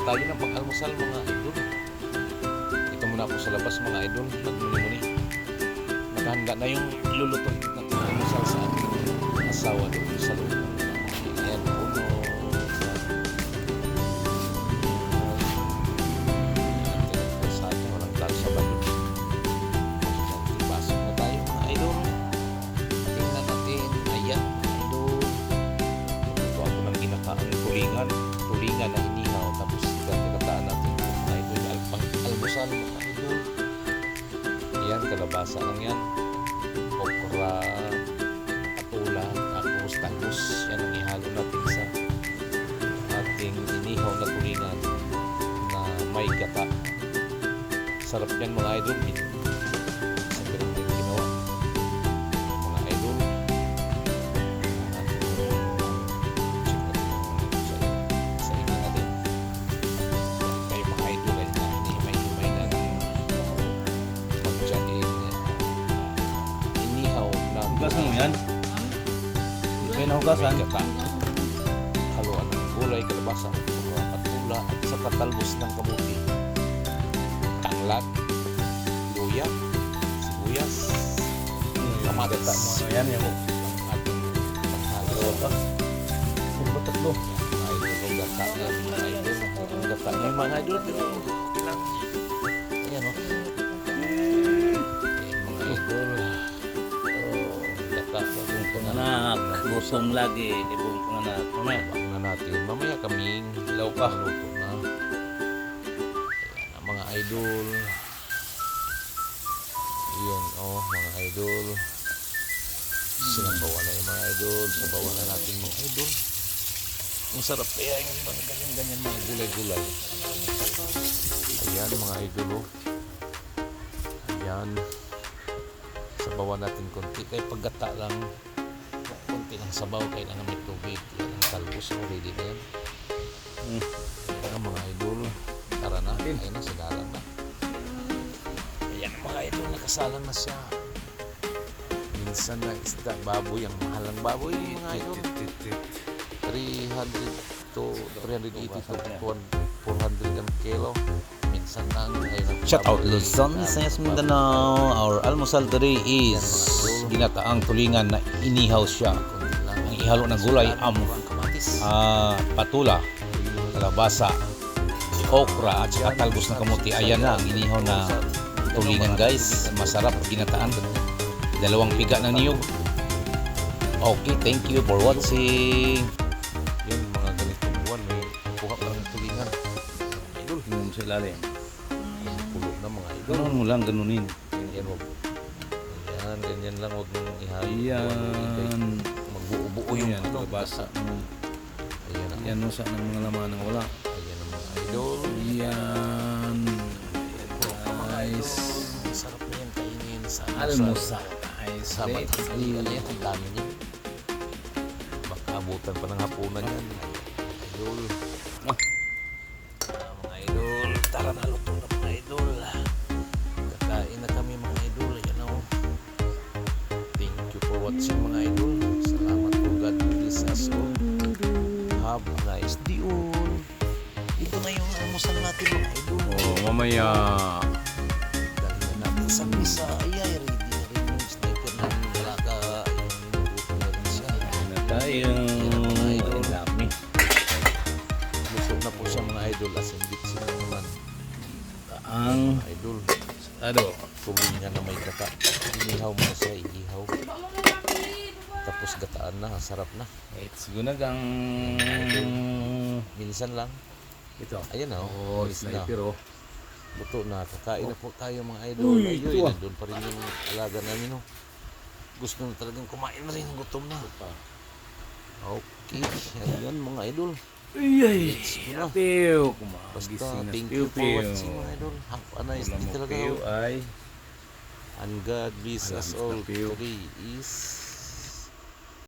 tayo ng pag-almusal mga idol. Dito muna ako sa labas mga idol. Nagmuni-muni. Nakahanda na yung luluto ng pag-almusal sa ating asawa doon sa loob. Ayan, puno. Sa atin, walang talsa ba doon? Pasok na tayo mga idol. Tingnan natin. Ayan, mga idol. Ito ako ng ginakaang tulingan. Tulingan na inihaw. Tapos tinataan natin mga idol. Almusal mga idol. Ayan, kalabasa lang yan. Okra, patula, tapos yan ang ihalo natin sa ating inihaw na tulingan na may gata. Sarap yan mga idol. Sa ganun din ginawa mga idol. Sa inyo natin kayo mga idol ay hinihimay-himay na magtiyain inihaw na Hugasan mo yan? Hindi kayo nahugasan? may gata. Haluan ng gulay, kalabasa, patula at saka talbos ng kamuti, tanglad, luya, sibuyas, kamatis. Gata mo na yan. Yung Ating panghalo. gata. Yung tatlo. Mga idol, ang gata yan, mga idol. Ang gata niya, mga idol, pero okay lang. Ayan o. Mga idol. Ang gata. Panganak. Gutom lagi. Ibong panganak. Mamaya. Bang na natin. Mamaya kaming Ilaw pa. luto na. Ayan ang mga idol. Ayan mga idol. Sinabawan na yung mga idol. Sabawan na natin mga idol. Ang sarap kaya yung mga ganyan-ganyan mga gulay-gulay. Ayan mga idol Ayan. Sabawan natin konti. Kaya paggata lang. Konti lang sabaw. Kailangan may tubig. Yan ang talbos. Ready na yan. Ayan mga idol. Tara na. Ayan na. Sinalan na. Ayan mga idol. Nakasalang na siya. Minsan na isda. Baboy. Ang mahal ng baboy mga idol. 300 to 380 to 400 ang kilo. Minsan lang. Shout out Luzon, Visayas, Mindanao. Our almusal today is ginataang tulingan na inihaw siya. Ang ihalo ng gulay patula, kalabasa, okra at saka talbos ng kamuti. Ayan na ang inihaw na tulingan guys. Masarap ginataan. Dalawang piga ng niyog. Okay, thank you for watching. Yung mga ganitong buwan may kuha pa ng tulingan. Idol. Tingnan mo sa ilalim. Pulo na mga idol. Ganun mo lang, ganunin. Yan wag. Ayan, ganyan lang wag mong ihalo. Ayan. Magbuo-buo yung Ayan, kalabasa. Ayan ang Yan mo sa ng mga laman ng wala. ayan ang mga idol. Yan. Guys. Sarap na yan kainin sa Almusal. Guys. sa matangalian yan. Ang dami niya. Baka abutan pa ng hapunan yan. Idol. Mga idol. Tara na, luto na mga idol. Kakain na kami mga idol. Ayan o. Thank you for watching mga idol. Salamat po. God bless us all. Have a nice day all. Ito na yung almusal natin mga idol. Oh, mamaya. Dali na natin sa misa. Ayay, ready na rin yung sniper ng dalaga. Yung luto na rin siya. Na tayo. Ang dami. Luto na po siya mga idol. As in bits na naman. Ang Mga idol. ano? Tuloy niya na may gata. Inihaw mo na siya. Ihaw. Tapos gataan na. Sarap na. It's gunagang Minsan lang. ito. Ayan na. Oh, Alis na. sniper oh. Luto na. Kakain na po tayo mga idol. Uy, Ayun, ito ah. nandun pa rin yung alaga namin. Oh. Gusto na talagang kumain na rin. Gutom na. Okay. Ayan mga idol. Ay, Wala. piu. Basta Kumagising na thank piu you for watching mga idol. Have a nice day talaga. piu ay And God bless Alam us na all. piu. Today is